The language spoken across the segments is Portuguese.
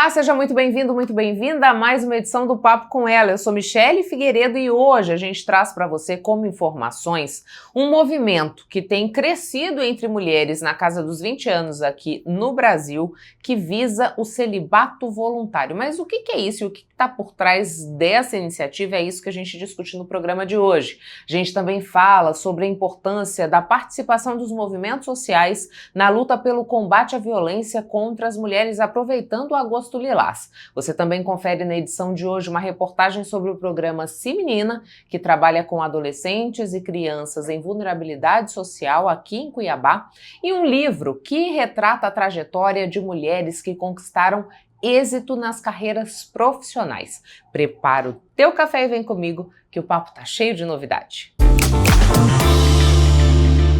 Olá, seja muito bem-vindo, muito bem-vinda a mais uma edição do Papo com Ela. Eu sou Michele Figueiredo e hoje a gente traz para você como informações um movimento que tem crescido entre mulheres na casa dos 20 anos aqui no Brasil, que visa o celibato voluntário. Mas o que é isso e o que está por trás dessa iniciativa? É isso que a gente discute no programa de hoje. A gente também fala sobre a importância da participação dos movimentos sociais na luta pelo combate à violência contra as mulheres, aproveitando o Agosto Lilás. Você também confere na edição de hoje uma reportagem sobre o programa Se Menina, que trabalha com adolescentes e crianças em vulnerabilidade social aqui em Cuiabá, e um livro que retrata a trajetória de mulheres que conquistaram êxito nas carreiras profissionais. Prepara o teu café e vem comigo que o papo tá cheio de novidade.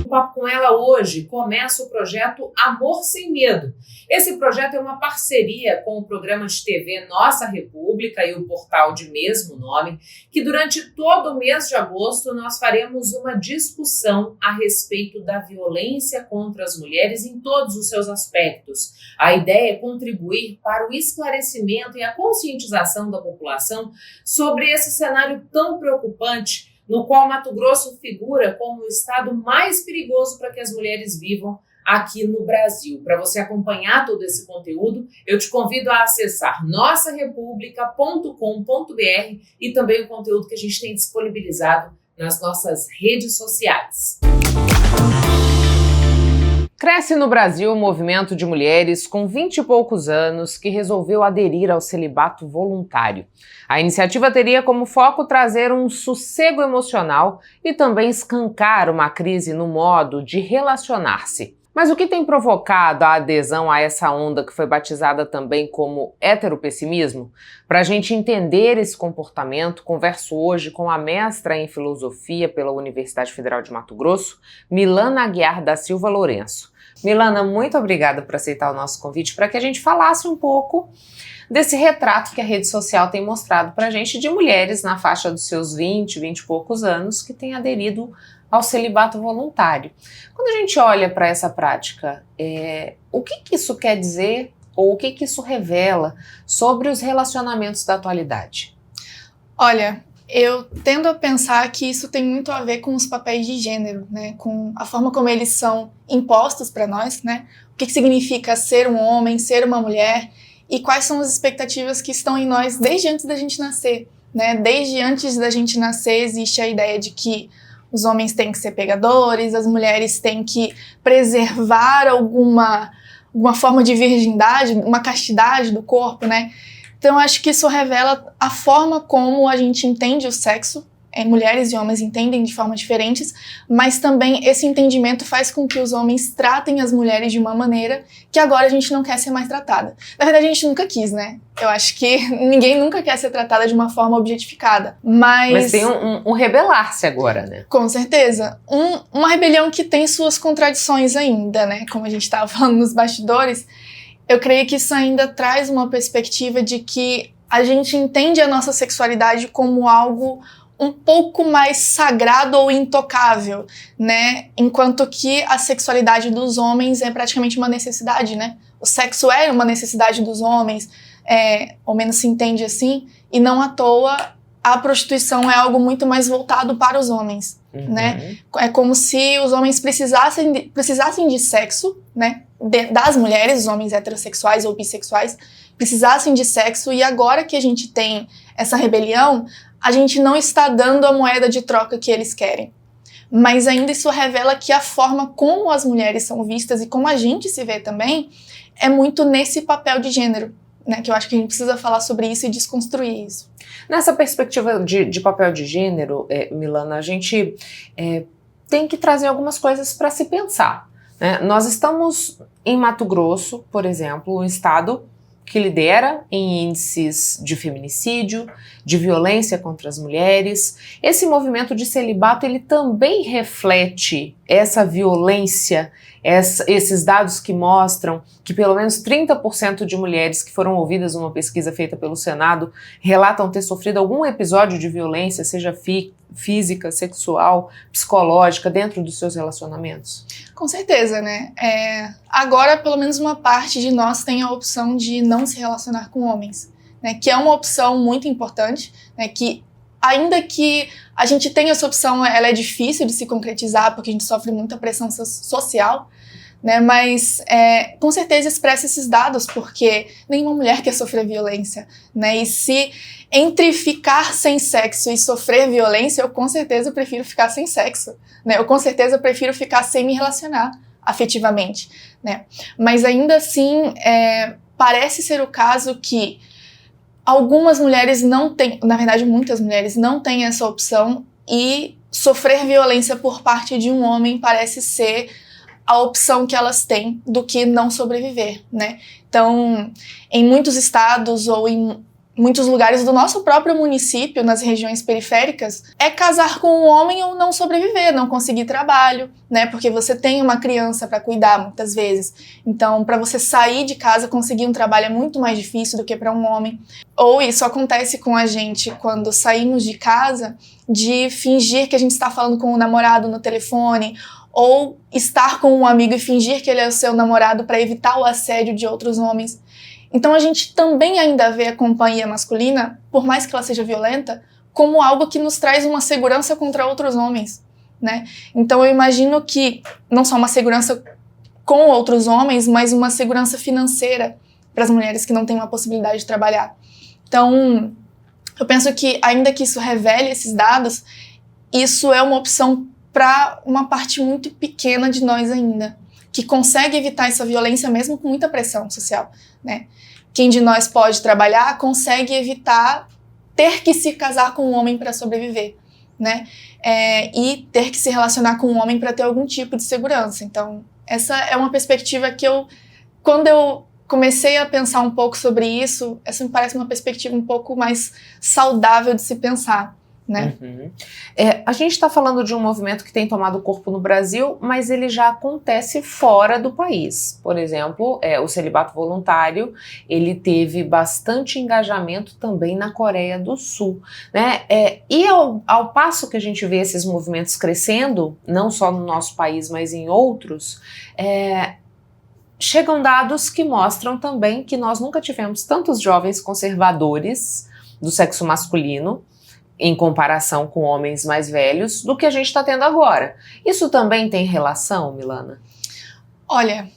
O Papo com Ela hoje começa o projeto Amor Sem Medo. Esse projeto é uma parceria com o programa de TV Nossa República e o portal de mesmo nome, que durante todo o mês de agosto nós faremos uma discussão a respeito da violência contra as mulheres em todos os seus aspectos. A ideia é contribuir para o esclarecimento e a conscientização da população sobre esse cenário tão preocupante, no qual Mato Grosso figura como o estado mais perigoso para que as mulheres vivam aqui no Brasil. Para você acompanhar todo esse conteúdo, eu te convido a acessar nossarepublica.com.br e também o conteúdo que a gente tem disponibilizado nas nossas redes sociais. Cresce no Brasil o movimento de mulheres com 20 e poucos anos que resolveu aderir ao celibato voluntário. A iniciativa teria como foco trazer um sossego emocional e também escancar uma crise no modo de relacionar-se. Mas o que tem provocado a adesão a essa onda que foi batizada também como heteropessimismo? Para a gente entender esse comportamento, converso hoje com a mestra em filosofia pela Universidade Federal de Mato Grosso, Milana Aguiar da Silva Lourenço. Milana, muito obrigada por aceitar o nosso convite para que a gente falasse um pouco desse retrato que a rede social tem mostrado para a gente de mulheres na faixa dos seus 20 e poucos anos que têm aderido ao celibato voluntário. Quando a gente olha para essa prática, o que isso quer dizer ou o que isso revela sobre os relacionamentos da atualidade? Olha, eu tendo a pensar que isso tem muito a ver com os papéis de gênero, né? Com a forma como eles são impostos para nós, né? O que significa ser um homem, ser uma mulher e quais são as expectativas que estão em nós desde antes da gente nascer, né? Desde antes da gente nascer existe a ideia de que os homens têm que ser pegadores, as mulheres têm que preservar alguma forma de virgindade, uma castidade do corpo, né? Então, acho que isso revela a forma como a gente entende o sexo. Mulheres e homens entendem de formas diferentes, mas também esse entendimento faz com que os homens tratem as mulheres de uma maneira que agora a gente não quer ser mais tratada. Na verdade, a gente nunca quis, né? Eu acho que ninguém nunca quer ser tratada de uma forma objetificada. Mas tem um rebelar-se agora, né? Com certeza. Uma rebelião que tem suas contradições ainda, né? Como a gente estava falando nos bastidores, eu creio que isso ainda traz uma perspectiva de que a gente entende a nossa sexualidade como algo um pouco mais sagrado ou intocável, né? Enquanto que a sexualidade dos homens é praticamente uma necessidade, né? O sexo é uma necessidade dos homens, ou menos se entende assim, e não à toa a prostituição é algo muito mais voltado para os homens, né? É como se os homens precisassem de sexo, né? Das mulheres, os homens heterossexuais ou bissexuais, precisassem de sexo, e agora que a gente tem essa rebelião, a gente não está dando a moeda de troca que eles querem. Mas ainda isso revela que a forma como as mulheres são vistas e como a gente se vê também é muito nesse papel de gênero, né? Que eu acho que a gente precisa falar sobre isso e desconstruir isso. Nessa perspectiva de papel de gênero, Milana, a gente tem que trazer algumas coisas para se pensar, né? Nós estamos em Mato Grosso, por exemplo, um estado que lidera em índices de feminicídio, de violência contra as mulheres. Esse movimento de celibato, ele também reflete essa violência, esses dados que mostram que pelo menos 30% de mulheres que foram ouvidas numa pesquisa feita pelo Senado relatam ter sofrido algum episódio de violência, seja física, sexual, psicológica, dentro dos seus relacionamentos? Com certeza, né? Agora, pelo menos uma parte de nós tem a opção de não se relacionar com homens, né? Que é uma opção muito importante, né? Que ainda que a gente tenha essa opção, ela é difícil de se concretizar porque a gente sofre muita pressão social, né? Mas com certeza expressa esses dados porque nenhuma mulher quer sofrer violência, né? E se entre ficar sem sexo e sofrer violência, eu com certeza prefiro ficar sem sexo, né? Eu com certeza prefiro ficar sem me relacionar afetivamente, né? Mas ainda assim, parece ser o caso que algumas mulheres não têm, na verdade muitas mulheres não têm essa opção e sofrer violência por parte de um homem parece ser a opção que elas têm do que não sobreviver, né? Então, em muitos estados ou em muitos lugares do nosso próprio município, nas regiões periféricas, é casar com um homem ou não sobreviver, não conseguir trabalho, né? Porque você tem uma criança para cuidar muitas vezes. Então, para você sair de casa, conseguir um trabalho é muito mais difícil do que para um homem. Ou isso acontece com a gente quando saímos de casa, de fingir que a gente está falando com o namorado no telefone, ou estar com um amigo e fingir que ele é o seu namorado para evitar o assédio de outros homens. Então a gente também ainda vê a companhia masculina, por mais que ela seja violenta, como algo que nos traz uma segurança contra outros homens, né? Então eu imagino que não só uma segurança com outros homens, mas uma segurança financeira para as mulheres que não têm uma possibilidade de trabalhar. Então eu penso que, ainda que isso revele esses dados, isso é uma opção para uma parte muito pequena de nós ainda, que consegue evitar essa violência mesmo com muita pressão social, né? Quem de nós pode trabalhar consegue evitar ter que se casar com um homem para sobreviver, né? E ter que se relacionar com um homem para ter algum tipo de segurança. Então, essa é uma perspectiva que quando eu comecei a pensar um pouco sobre isso, essa me parece uma perspectiva um pouco mais saudável de se pensar, né? Uhum. A gente está falando de um movimento que tem tomado corpo no Brasil, mas ele já acontece fora do país. Por exemplo, o celibato voluntário, ele teve bastante engajamento também na Coreia do Sul, né? E ao passo que a gente vê esses movimentos crescendo, não só no nosso país, mas em outros, chegam dados que mostram também que nós nunca tivemos tantos jovens conservadores do sexo masculino, em comparação com homens mais velhos, do que a gente está tendo agora. Isso também tem relação, Milana? Olha,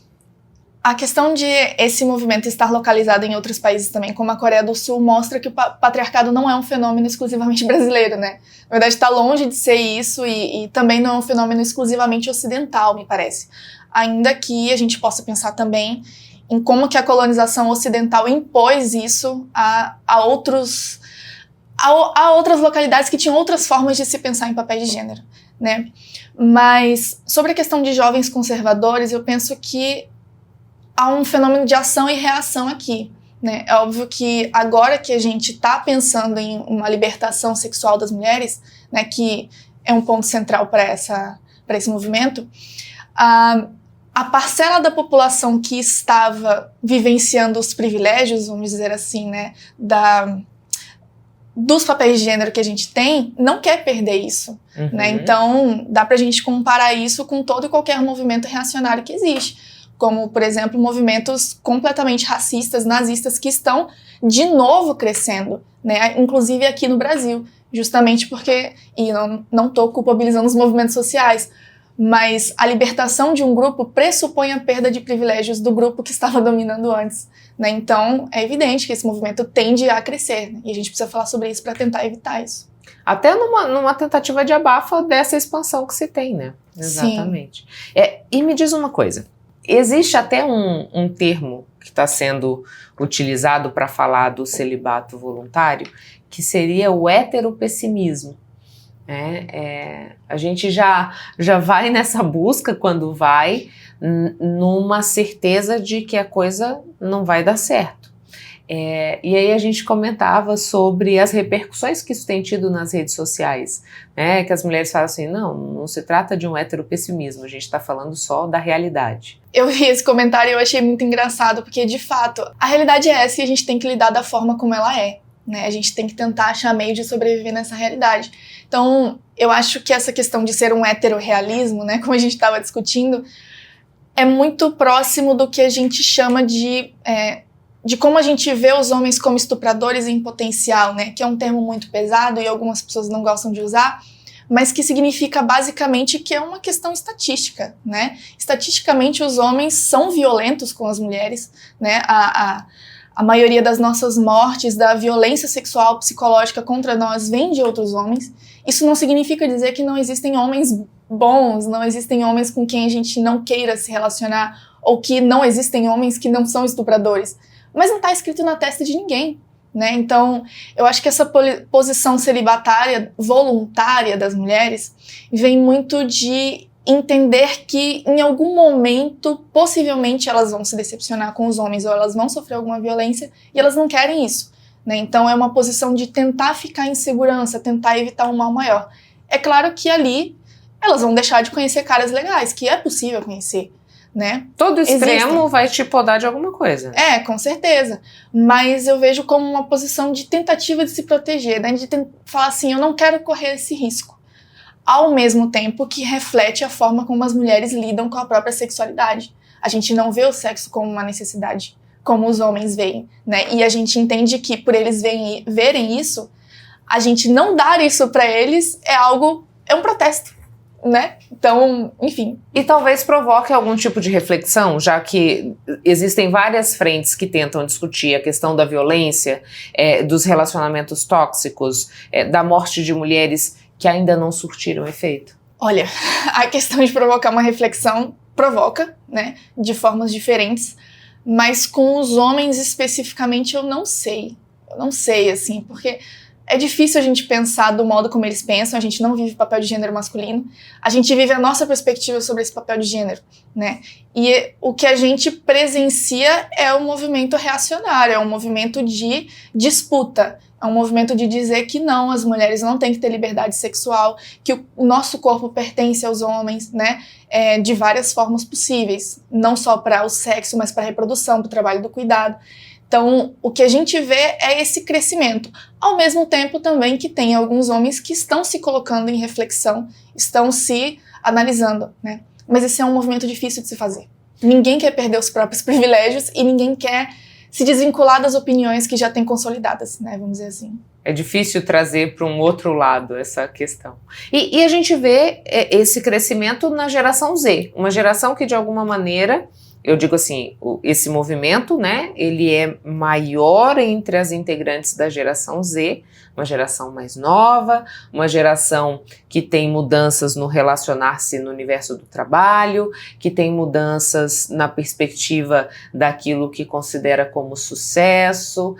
a questão de esse movimento estar localizado em outros países também, como a Coreia do Sul, mostra que o patriarcado não é um fenômeno exclusivamente brasileiro, né? Na verdade, está longe de ser isso e também não é um fenômeno exclusivamente ocidental, me parece. Ainda que a gente possa pensar também em como que a colonização ocidental impôs isso a outras localidades que tinham outras formas de se pensar em papéis de gênero, né? Mas sobre a questão de jovens conservadores, eu penso que há um fenômeno de ação e reação aqui, né? É óbvio que agora que a gente está pensando em uma libertação sexual das mulheres, né, que é um ponto central para esse movimento, a parcela da população que estava vivenciando os privilégios, vamos dizer assim, né, dos papéis de gênero que a gente tem, não quer perder isso, né? Então, dá pra gente comparar isso com todo e qualquer movimento reacionário que existe, como, por exemplo, movimentos completamente racistas, nazistas, que estão, de novo, crescendo, né? Inclusive aqui no Brasil, justamente porque, e não tô culpabilizando os movimentos sociais, mas a libertação de um grupo pressupõe a perda de privilégios do grupo que estava dominando antes, né? Então, é evidente que esse movimento tende a crescer, né? E a gente precisa falar sobre isso para tentar evitar isso. Até numa tentativa de abafa dessa expansão que se tem, né? Exatamente. E me diz uma coisa, existe até um termo que está sendo utilizado para falar do celibato voluntário, que seria o heteropessimismo. A gente já vai nessa busca quando vai numa certeza de que a coisa não vai dar certo. E aí a gente comentava sobre as repercussões que isso tem tido nas redes sociais, né? Que as mulheres falam assim, não se trata de um heteropessimismo, a gente está falando só da realidade. Eu vi esse comentário e eu achei muito engraçado, porque de fato, a realidade é essa e a gente tem que lidar da forma como ela é, né? A gente tem que tentar achar meio de sobreviver nessa realidade. Então, eu acho que essa questão de ser um heterorrealismo, né, como a gente estava discutindo, é muito próximo do que a gente chama de como a gente vê os homens como estupradores em potencial, né? Que é um termo muito pesado e algumas pessoas não gostam de usar, mas que significa basicamente que é uma questão estatística, né? Estatisticamente, os homens são violentos com as mulheres, né? A maioria das nossas mortes, da violência sexual, psicológica contra nós vem de outros homens. Isso não significa dizer que não existem homens bons, não existem homens com quem a gente não queira se relacionar, ou que não existem homens que não são estupradores. Mas não está escrito na testa de ninguém, né? Então, eu acho que essa posição celibatária voluntária das mulheres vem muito de entender que em algum momento, possivelmente, elas vão se decepcionar com os homens ou elas vão sofrer alguma violência e elas não querem isso, né? Então é uma posição de tentar ficar em segurança, tentar evitar um mal maior. É claro que ali elas vão deixar de conhecer caras legais, que é possível conhecer, né? Todo extremo vai te podar de alguma coisa. Com certeza. Mas eu vejo como uma posição de tentativa de se proteger, né? De falar assim, eu não quero correr esse risco. Ao mesmo tempo que reflete a forma como as mulheres lidam com a própria sexualidade. A gente não vê o sexo como uma necessidade, como os homens veem, né? E a gente entende que por eles verem isso, a gente não dar isso pra eles é um protesto, né? Então, enfim. E talvez provoque algum tipo de reflexão, já que existem várias frentes que tentam discutir a questão da violência, dos relacionamentos tóxicos, da morte de mulheres que ainda não surtiram efeito? Olha, a questão de provocar uma reflexão provoca, né, de formas diferentes, mas com os homens especificamente eu não sei, assim, porque é difícil a gente pensar do modo como eles pensam, a gente não vive o papel de gênero masculino, a gente vive a nossa perspectiva sobre esse papel de gênero, né, e o que a gente presencia é um movimento reacionário, é um movimento de disputa, é um movimento de dizer que não, as mulheres não têm que ter liberdade sexual, que o nosso corpo pertence aos homens, né, de várias formas possíveis, não só para o sexo, mas para a reprodução, para o trabalho do cuidado. Então, o que a gente vê é esse crescimento, ao mesmo tempo também que tem alguns homens que estão se colocando em reflexão, estão se analisando, né, mas esse é um movimento difícil de se fazer. Ninguém quer perder os próprios privilégios e ninguém quer se desvincular das opiniões que já têm consolidadas, né, vamos dizer assim. É difícil trazer para um outro lado essa questão. E a gente vê esse crescimento na geração Z, uma geração que de alguma maneira, eu digo assim, esse movimento, né, ele é maior entre as integrantes da geração Z, uma geração mais nova, uma geração que tem mudanças no relacionar-se no universo do trabalho, que tem mudanças na perspectiva daquilo que considera como sucesso,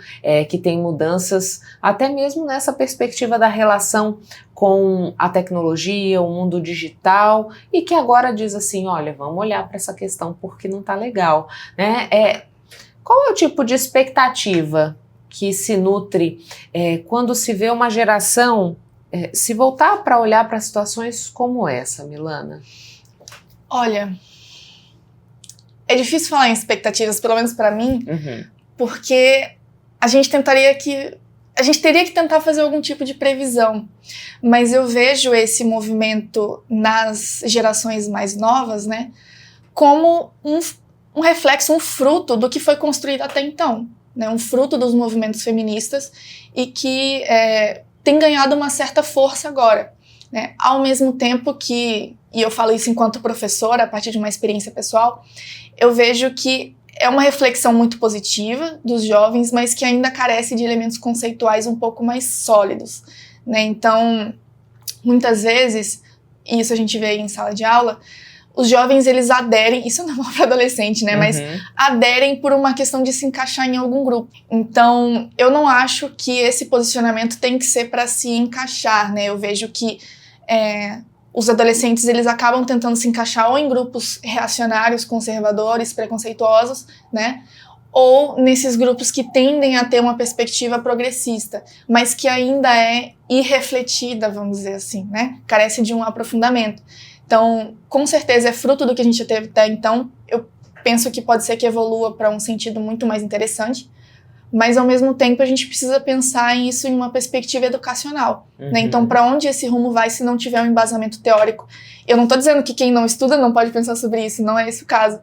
que tem mudanças até mesmo nessa perspectiva da relação com a tecnologia, o mundo digital, e que agora diz assim, olha, vamos olhar para essa questão porque não está legal, né? Qual é o tipo de expectativa que se nutre quando se vê uma geração se voltar para olhar para situações como essa, Milana? Olha, é difícil falar em expectativas, pelo menos para mim, porque a gente teria que tentar fazer algum tipo de previsão, mas eu vejo esse movimento nas gerações mais novas, né, como um reflexo, um fruto do que foi construído até então, né, um fruto dos movimentos feministas e que tem ganhado uma certa força agora, né, ao mesmo tempo que, e eu falo isso enquanto professora, a partir de uma experiência pessoal, eu vejo que é uma reflexão muito positiva dos jovens, mas que ainda carece de elementos conceituais um pouco mais sólidos, né? Então, muitas vezes, e isso a gente vê em sala de aula, os jovens, eles aderem, isso não é para adolescente, né? Mas aderem por uma questão de se encaixar em algum grupo. Então, eu não acho que esse posicionamento tem que ser para se encaixar, né? Eu vejo que os adolescentes, eles acabam tentando se encaixar ou em grupos reacionários, conservadores, preconceituosos, né? ou nesses grupos que tendem a ter uma perspectiva progressista, mas que ainda é irrefletida, vamos dizer assim, né? Carece de um aprofundamento. Então, com certeza é fruto do que a gente teve até então. Eu penso que pode ser que evolua para um sentido muito mais interessante, mas ao mesmo tempo a gente precisa pensar isso em uma perspectiva educacional, né? Então, para onde esse rumo vai se não tiver um embasamento teórico? Eu não estou dizendo que quem não estuda não pode pensar sobre isso, não é esse o caso,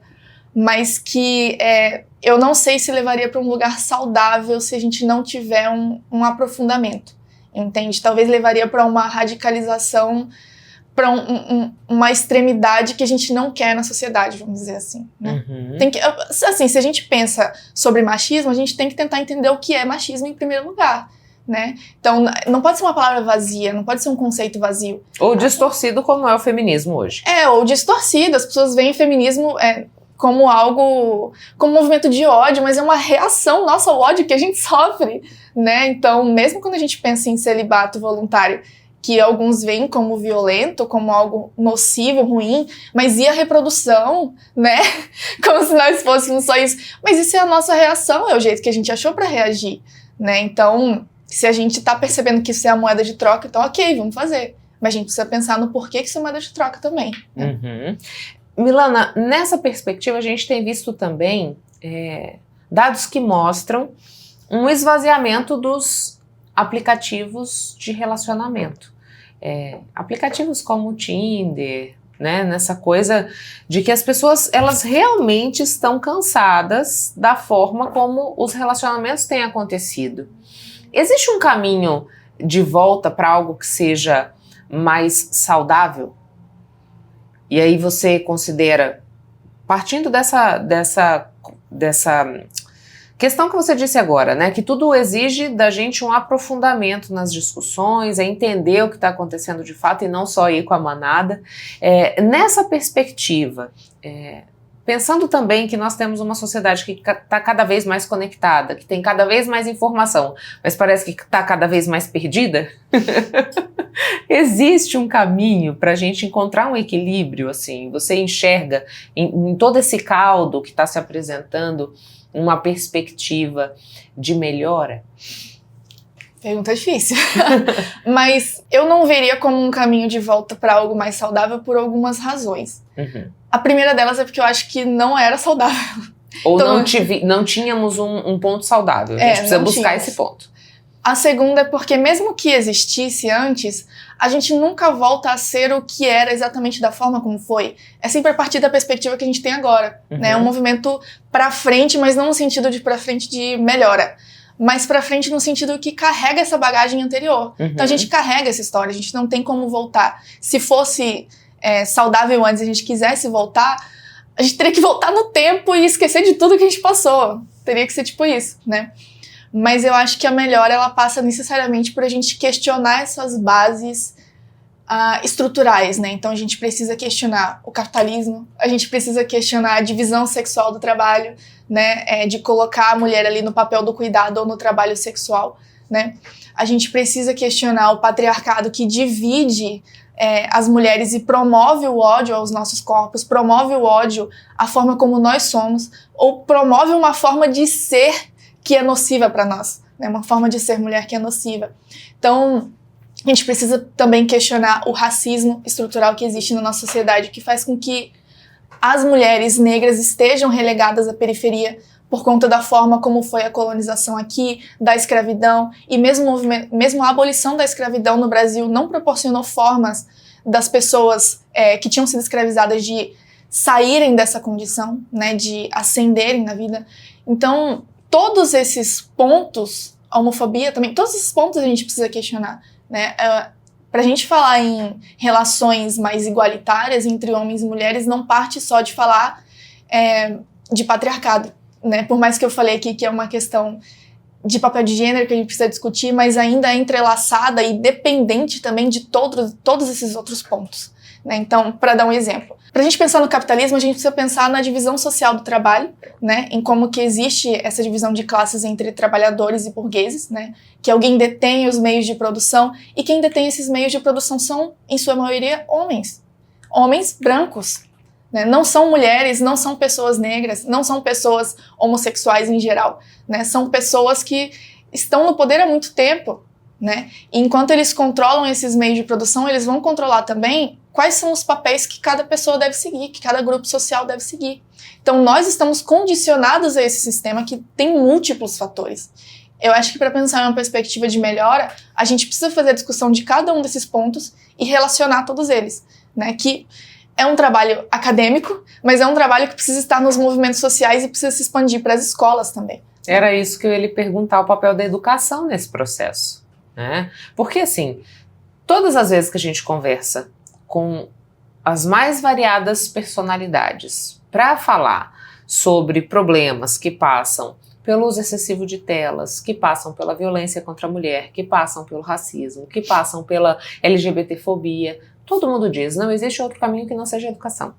mas que eu não sei se levaria para um lugar saudável se a gente não tiver um aprofundamento, entende? Talvez levaria para uma radicalização, para uma extremidade que a gente não quer na sociedade, vamos dizer assim, né? Assim, se a gente pensa sobre machismo, a gente tem que tentar entender o que é machismo em primeiro lugar, né? Então, não pode ser uma palavra vazia, não pode ser um conceito vazio. Ou distorcido, como é o feminismo hoje. Ou distorcido. As pessoas veem feminismo como algo, como um movimento de ódio, mas é uma reação nossa ao ódio que a gente sofre, né? Então, mesmo quando a gente pensa em celibato voluntário, que alguns veem como violento, como algo nocivo, ruim, mas e a reprodução, né? Como se nós fôssemos só isso. Mas isso é a nossa reação, é o jeito que a gente achou para reagir, né? Então, se a gente tá percebendo que isso é a moeda de troca, então ok, vamos fazer. Mas a gente precisa pensar no porquê que isso é moeda de troca também, né? Milana, nessa perspectiva a gente tem visto também dados que mostram um esvaziamento dos aplicativos de relacionamento. Aplicativos como o Tinder, né, nessa coisa de que as pessoas, elas realmente estão cansadas da forma como os relacionamentos têm acontecido. Existe um caminho de volta para algo que seja mais saudável? E aí você considera, partindo dessa questão que você disse agora, né, que tudo exige da gente um aprofundamento nas discussões, entender o que está acontecendo de fato e não só ir com a manada. Nessa perspectiva, pensando também que nós temos uma sociedade que está cada vez mais conectada, que tem cada vez mais informação, mas parece que está cada vez mais perdida, existe um caminho para a gente encontrar um equilíbrio, assim? Você enxerga em todo esse caldo que está se apresentando uma perspectiva de melhora? Pergunta difícil. Mas eu não veria como um caminho de volta para algo mais saudável por algumas razões. A primeira delas é porque eu acho que não era saudável. Ou então, não tínhamos um ponto saudável. A gente precisa buscar esse ponto. A segunda é porque mesmo que existisse antes, a gente nunca volta a ser o que era exatamente da forma como foi. É sempre a partir da perspectiva que a gente tem agora, né? Um movimento pra frente, mas não no sentido de pra frente de melhora, mas pra frente no sentido que carrega essa bagagem anterior. Então a gente carrega essa história, a gente não tem como voltar. Se fosse saudável antes e a gente quisesse voltar, a gente teria que voltar no tempo e esquecer de tudo que a gente passou. Teria que ser tipo isso, né? Mas eu acho que a melhora, ela passa necessariamente por a gente questionar essas bases estruturais, né? Então a gente precisa questionar o capitalismo, a gente precisa questionar a divisão sexual do trabalho, né? De colocar a mulher ali no papel do cuidado ou no trabalho sexual, né? A gente precisa questionar o patriarcado que divide as mulheres e promove o ódio aos nossos corpos, promove o ódio à forma como nós somos, ou promove uma forma de ser que é nociva para nós, né? Uma forma de ser mulher que é nociva. Então, a gente precisa também questionar o racismo estrutural que existe na nossa sociedade, que faz com que as mulheres negras estejam relegadas à periferia por conta da forma como foi a colonização aqui, da escravidão, e mesmo a abolição da escravidão no Brasil não proporcionou formas das pessoas que tinham sido escravizadas de saírem dessa condição, né, de ascenderem na vida. Então, todos esses pontos, a homofobia também, todos esses pontos a gente precisa questionar, né? Pra gente falar em relações mais igualitárias entre homens e mulheres, não parte só de falar de patriarcado, né? Por mais que eu falei aqui que é uma questão de papel de gênero que a gente precisa discutir, mas ainda é entrelaçada e dependente também de todos esses outros pontos, né? Então, para dar um exemplo, para a gente pensar no capitalismo, a gente precisa pensar na divisão social do trabalho, né? Em como que existe essa divisão de classes entre trabalhadores e burgueses, né? Que alguém detém os meios de produção, e quem detém esses meios de produção são, em sua maioria, homens. Homens brancos, né? Não são mulheres, não são pessoas negras, não são pessoas homossexuais em geral, né? São pessoas que estão no poder há muito tempo, né? E enquanto eles controlam esses meios de produção, eles vão controlar também quais são os papéis que cada pessoa deve seguir, que cada grupo social deve seguir. Então nós estamos condicionados a esse sistema que tem múltiplos fatores. Eu acho que para pensar em uma perspectiva de melhora, a gente precisa fazer a discussão de cada um desses pontos e relacionar todos eles, né? Que é um trabalho acadêmico, mas é um trabalho que precisa estar nos movimentos sociais e precisa se expandir para as escolas também. Era isso que eu ia lhe perguntar, o papel da educação nesse processo, né? Porque, assim, todas as vezes que a gente conversa com as mais variadas personalidades para falar sobre problemas que passam pelo uso excessivo de telas, que passam pela violência contra a mulher, que passam pelo racismo, que passam pela LGBTfobia, todo mundo diz, não existe outro caminho que não seja a educação.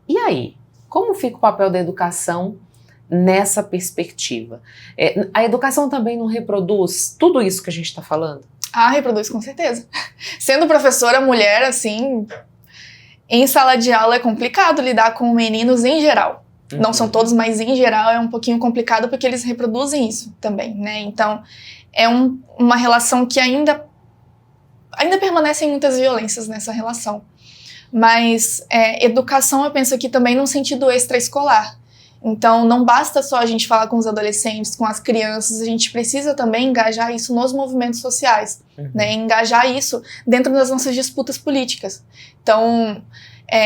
E aí, como fica o papel da educação nessa perspectiva? A educação também não reproduz tudo isso que a gente está falando? Ah, reproduz com certeza. Sendo professora mulher, assim, em sala de aula é complicado lidar com meninos em geral. Não são todos, mas em geral é um pouquinho complicado porque eles reproduzem isso também, né? Então, é uma relação que ainda permanecem muitas violências nessa relação. Mas educação eu penso aqui também num sentido extraescolar. Então, não basta só a gente falar com os adolescentes, com as crianças, a gente precisa também engajar isso nos movimentos sociais, né? Engajar isso dentro das nossas disputas políticas. Então,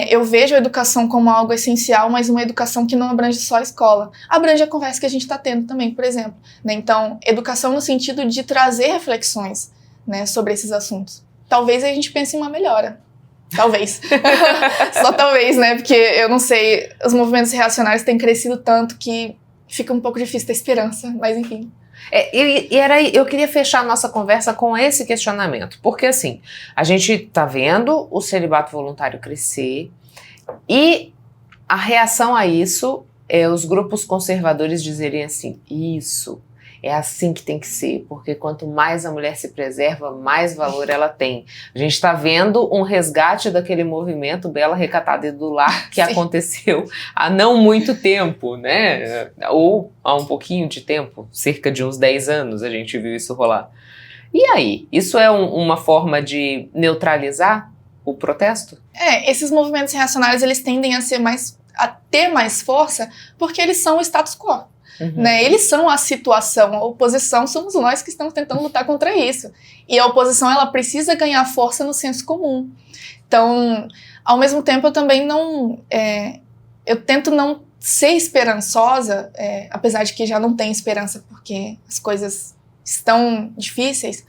eu vejo a educação como algo essencial, mas uma educação que não abrange só a escola. Abrange a conversa que a gente está tendo também, por exemplo, né? Então, educação no sentido de trazer reflexões, né, sobre esses assuntos. Talvez a gente pense em uma melhora. Talvez. Só talvez, né? Porque eu não sei, os movimentos reacionários têm crescido tanto que fica um pouco difícil ter esperança, mas enfim. Eu queria fechar a nossa conversa com esse questionamento, porque assim, a gente tá vendo o celibato voluntário crescer e a reação a isso é os grupos conservadores dizerem assim, isso é assim que tem que ser, porque quanto mais a mulher se preserva, mais valor ela tem. A gente está vendo um resgate daquele movimento Bela Recatada e do Lar que aconteceu há não muito tempo, né? Ou há um pouquinho de tempo, cerca de uns 10 anos a gente viu isso rolar. E aí, isso é uma forma de neutralizar o protesto? Esses movimentos reacionários, eles tendem a ter mais força porque eles são o status quo. Né? Eles são a situação, a oposição somos nós que estamos tentando lutar contra isso. E a oposição, ela precisa ganhar força no senso comum. Então, ao mesmo tempo, eu também não... eu tento não ser esperançosa, apesar de que já não tenho esperança porque as coisas estão difíceis,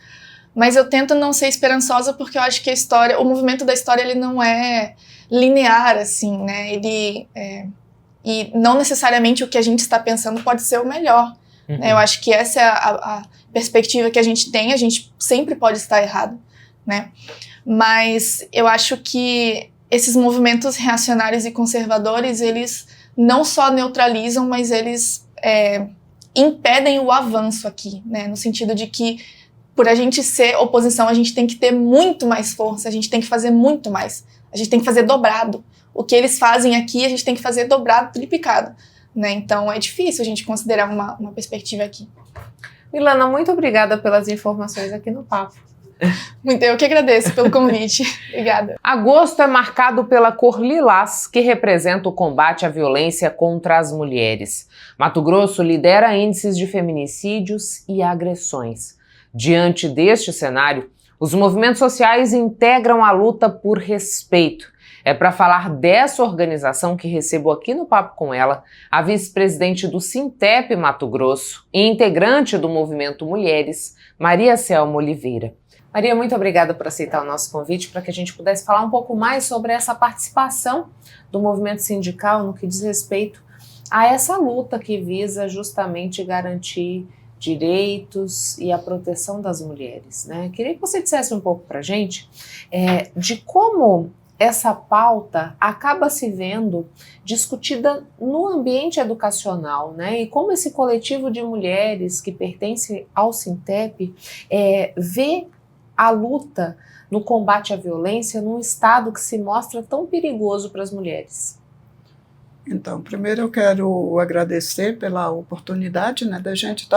mas eu tento não ser esperançosa porque eu acho que o movimento da história, ele não é linear, assim, né? E não necessariamente o que a gente está pensando pode ser o melhor. Né? Eu acho que essa é a perspectiva que a gente tem, a gente sempre pode estar errado, né? Mas eu acho que esses movimentos reacionários e conservadores, eles não só neutralizam, mas eles impedem o avanço aqui, né? No sentido de que, por a gente ser oposição, a gente tem que ter muito mais força, a gente tem que fazer muito mais, a gente tem que fazer dobrado. O que eles fazem aqui, a gente tem que fazer dobrado, triplicado, né? Então, é difícil a gente considerar uma perspectiva aqui. Milana, muito obrigada pelas informações aqui no Papo. Muito, eu que agradeço pelo convite. Obrigada. Agosto é marcado pela cor lilás, que representa o combate à violência contra as mulheres. Mato Grosso lidera índices de feminicídios e agressões. Diante deste cenário, os movimentos sociais integram a luta por respeito. É para falar dessa organização que recebo aqui no Papo com ela a vice-presidente do Sintep Mato Grosso e integrante do movimento Mulheres, Maria Selma Oliveira. Maria, muito obrigada por aceitar o nosso convite para que a gente pudesse falar um pouco mais sobre essa participação do movimento sindical no que diz respeito a essa luta que visa justamente garantir direitos e a proteção das mulheres, né? Queria que você dissesse um pouco para a gente de como essa pauta acaba se vendo discutida no ambiente educacional, né? E como esse coletivo de mulheres que pertence ao Sintep vê a luta no combate à violência num estado que se mostra tão perigoso para as mulheres? Então, primeiro eu quero agradecer pela oportunidade, né, da gente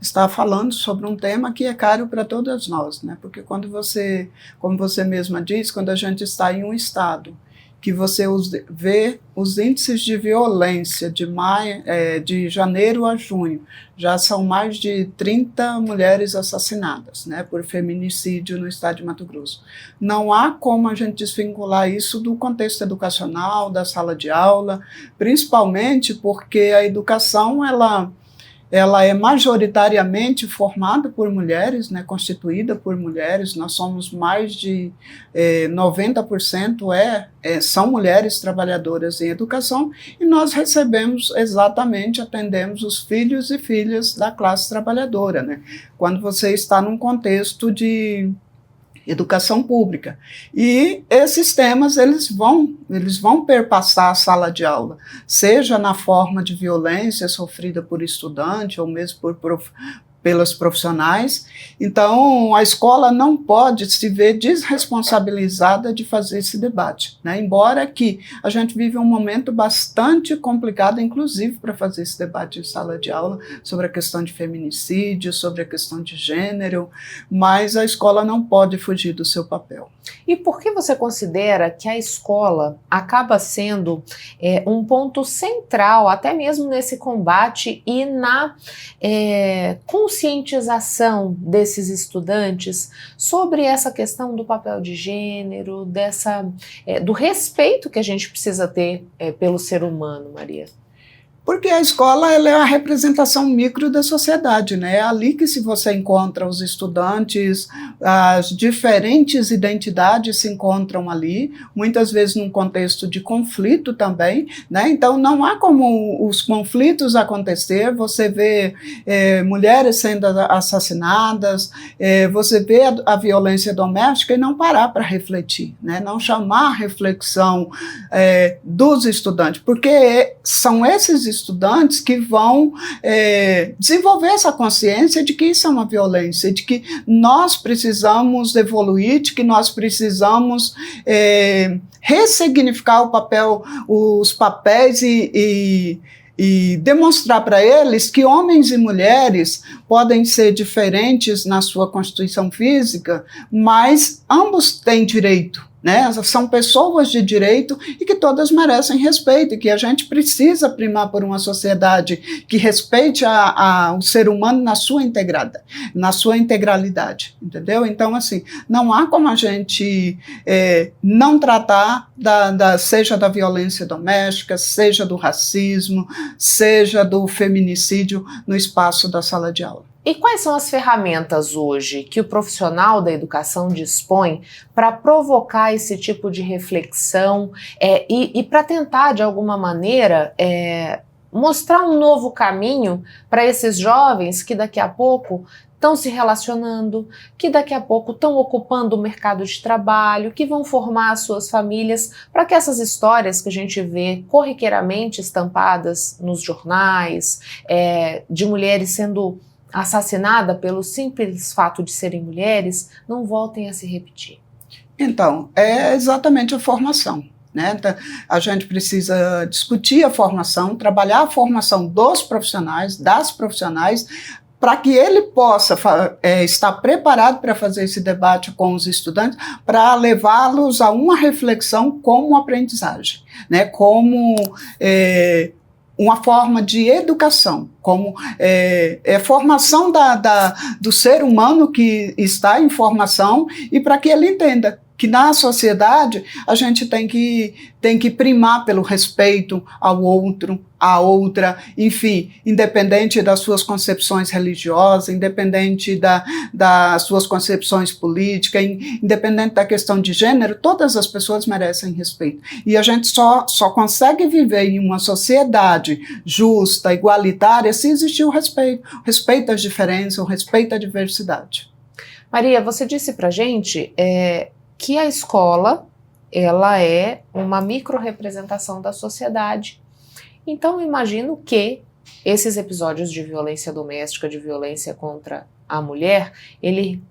estar falando sobre um tema que é caro para todas nós, né, porque quando você, como você mesma diz, quando a gente está em um estado que você vê os índices de violência de janeiro a junho, já são mais de 30 mulheres assassinadas, né, por feminicídio no estado de Mato Grosso. Não há como a gente desvincular isso do contexto educacional, da sala de aula, principalmente porque a educação, ela é majoritariamente formada por mulheres, né, constituída por mulheres. Nós somos mais de 90% são mulheres trabalhadoras em educação, e nós atendemos os filhos e filhas da classe trabalhadora, né, quando você está num contexto de educação pública. E esses temas, eles vão perpassar a sala de aula, seja na forma de violência sofrida por estudante ou mesmo pelos profissionais. Então, a escola não pode se ver desresponsabilizada de fazer esse debate, né? Embora que a gente vive um momento bastante complicado, inclusive para fazer esse debate em sala de aula, sobre a questão de feminicídio, sobre a questão de gênero, mas a escola não pode fugir do seu papel. E por que você considera que a escola acaba sendo um ponto central, até mesmo nesse combate e na conscientização desses estudantes sobre essa questão do papel de gênero, do respeito que a gente precisa ter pelo ser humano, Maria? Porque a escola, ela é a representação micro da sociedade, né? É ali que você encontra os estudantes, as diferentes identidades se encontram ali, muitas vezes num contexto de conflito também, né? Então não há como os conflitos acontecer. Você vê mulheres sendo assassinadas, você vê a violência doméstica e não parar para refletir, né? Não chamar a reflexão dos estudantes, porque são esses estudantes que vão desenvolver essa consciência de que isso é uma violência, de que nós precisamos evoluir, de que nós precisamos ressignificar os papéis e demonstrar para eles que homens e mulheres podem ser diferentes na sua constituição física, mas ambos têm direito, né? São pessoas de direito e que todas merecem respeito, e que a gente precisa primar por uma sociedade que respeite o ser humano na sua integralidade, entendeu? Então, assim, não há como a gente não tratar seja da violência doméstica, seja do racismo, seja do feminicídio no espaço da sala de aula. E quais são as ferramentas hoje que o profissional da educação dispõe para provocar esse tipo de reflexão e para tentar, de alguma maneira, mostrar um novo caminho para esses jovens que daqui a pouco estão se relacionando, que daqui a pouco estão ocupando o mercado de trabalho, que vão formar as suas famílias, para que essas histórias que a gente vê corriqueiramente estampadas nos jornais, de mulheres sendo assassinada pelo simples fato de serem mulheres, não voltem a se repetir? Então, é exatamente a formação, né? A gente precisa discutir a formação, trabalhar a formação dos profissionais, das profissionais, para que ele possa estar preparado para fazer esse debate com os estudantes, para levá-los a uma reflexão como aprendizagem, né? Como uma forma de educação, como formação do ser humano que está em formação, e para que ele entenda que na sociedade a gente tem que primar pelo respeito ao outro, à outra, enfim, independente das suas concepções religiosas, independente das suas concepções políticas, independente da questão de gênero, todas as pessoas merecem respeito. E a gente só consegue viver em uma sociedade justa, igualitária, se existir o respeito às diferenças, o respeito à diversidade. Maria, você disse pra gente que a escola, ela é uma micro-representação da sociedade. Então, imagino que esses episódios de violência doméstica, de violência contra a mulher, ele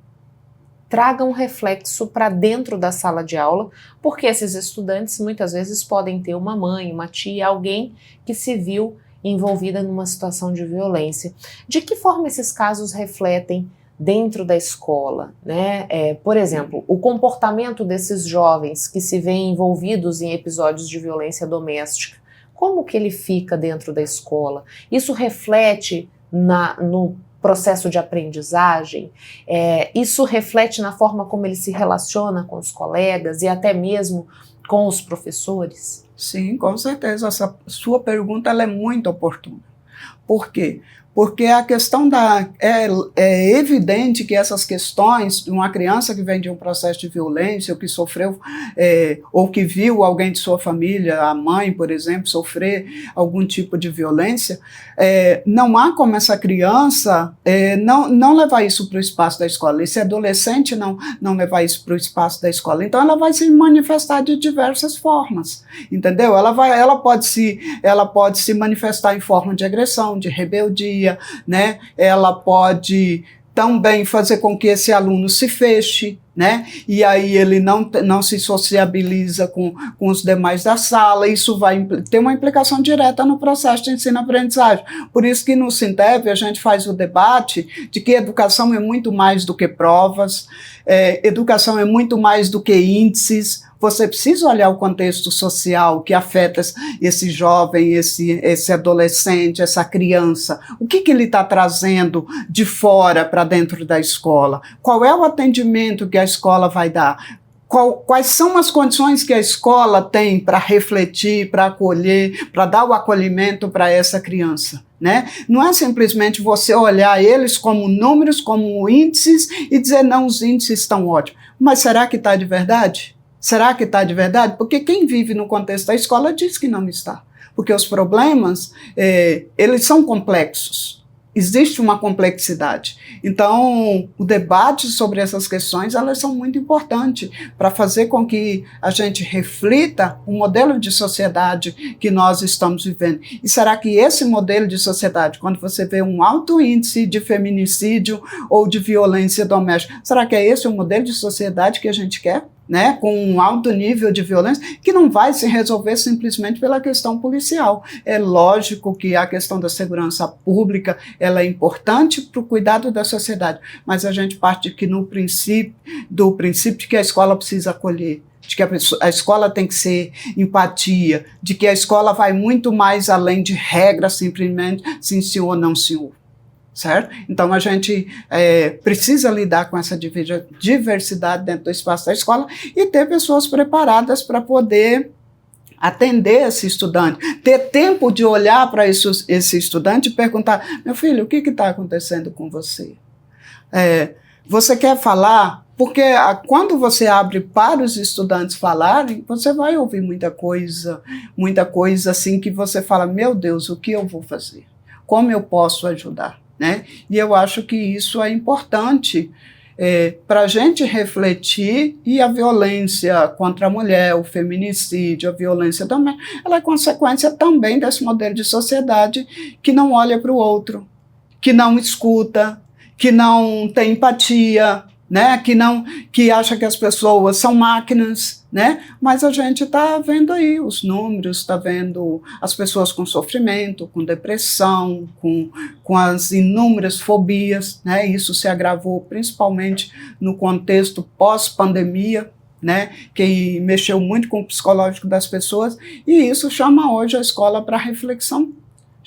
traga um reflexo para dentro da sala de aula, porque esses estudantes muitas vezes podem ter uma mãe, uma tia, alguém que se viu envolvida numa situação de violência. De que forma esses casos refletem dentro da escola, né? Por exemplo, o comportamento desses jovens que se veem envolvidos em episódios de violência doméstica, como que ele fica dentro da escola? Isso reflete no processo de aprendizagem? Isso reflete na forma como ele se relaciona com os colegas e até mesmo com os professores? Sim, com certeza. Essa sua pergunta ela é muito oportuna. Por quê? Porque a questão é evidente que essas questões de uma criança que vem de um processo de violência, ou que sofreu, ou que viu alguém de sua família, a mãe, por exemplo, sofrer algum tipo de violência, não há como essa criança não levar isso para o espaço da escola, esse adolescente não levar isso para o espaço da escola. Então ela vai se manifestar de diversas formas, entendeu? Ela pode se manifestar em forma de agressão, de rebeldia, né? Ela pode também fazer com que esse aluno se feche, né? E aí ele não se sociabiliza com os demais da sala. Isso vai ter uma implicação direta no processo de ensino-aprendizagem. Por isso que no Sintep a gente faz o debate de que educação é muito mais do que provas, educação é muito mais do que índices. Você precisa olhar o contexto social que afeta esse jovem, esse adolescente, essa criança. O que ele está trazendo de fora para dentro da escola? Qual é o atendimento que a escola vai dar? Quais são as condições que a escola tem para refletir, para acolher, para dar o acolhimento para essa criança? Né? Não é simplesmente você olhar eles como números, como índices e dizer, não, os índices estão ótimos. Mas será que está de verdade? Será que está de verdade? Porque quem vive no contexto da escola diz que não está. Porque os problemas, eles são complexos. Existe uma complexidade. Então, o debate sobre essas questões, elas são muito importantes para fazer com que a gente reflita o modelo de sociedade que nós estamos vivendo. E será que esse modelo de sociedade, quando você vê um alto índice de feminicídio ou de violência doméstica, será que é esse o modelo de sociedade que a gente quer? Né, com um alto nível de violência, que não vai se resolver simplesmente pela questão policial. É lógico que a questão da segurança pública ela é importante para o cuidado da sociedade, mas a gente parte que do princípio de que a escola precisa acolher, de que a escola tem que ser empatia, de que a escola vai muito mais além de regras, simplesmente sim, senhor, não, senhor. Certo? Então a gente precisa lidar com essa diversidade dentro do espaço da escola e ter pessoas preparadas para poder atender esse estudante, ter tempo de olhar para esse estudante e perguntar, meu filho, o que está acontecendo com você? Você quer falar? Porque quando você abre para os estudantes falarem, você vai ouvir muita coisa assim que você fala, meu Deus, o que eu vou fazer? Como eu posso ajudar? Né? E eu acho que isso é importante para a gente refletir, e a violência contra a mulher, o feminicídio, a violência também, ela é consequência também desse modelo de sociedade que não olha para o outro, que não escuta, que não tem empatia, né? Que acha que as pessoas são máquinas, né? Mas a gente está vendo aí os números, está vendo as pessoas com sofrimento, com depressão, com as inúmeras fobias, né? Isso se agravou principalmente no contexto pós-pandemia, né? Que mexeu muito com o psicológico das pessoas, e isso chama hoje a escola para reflexão.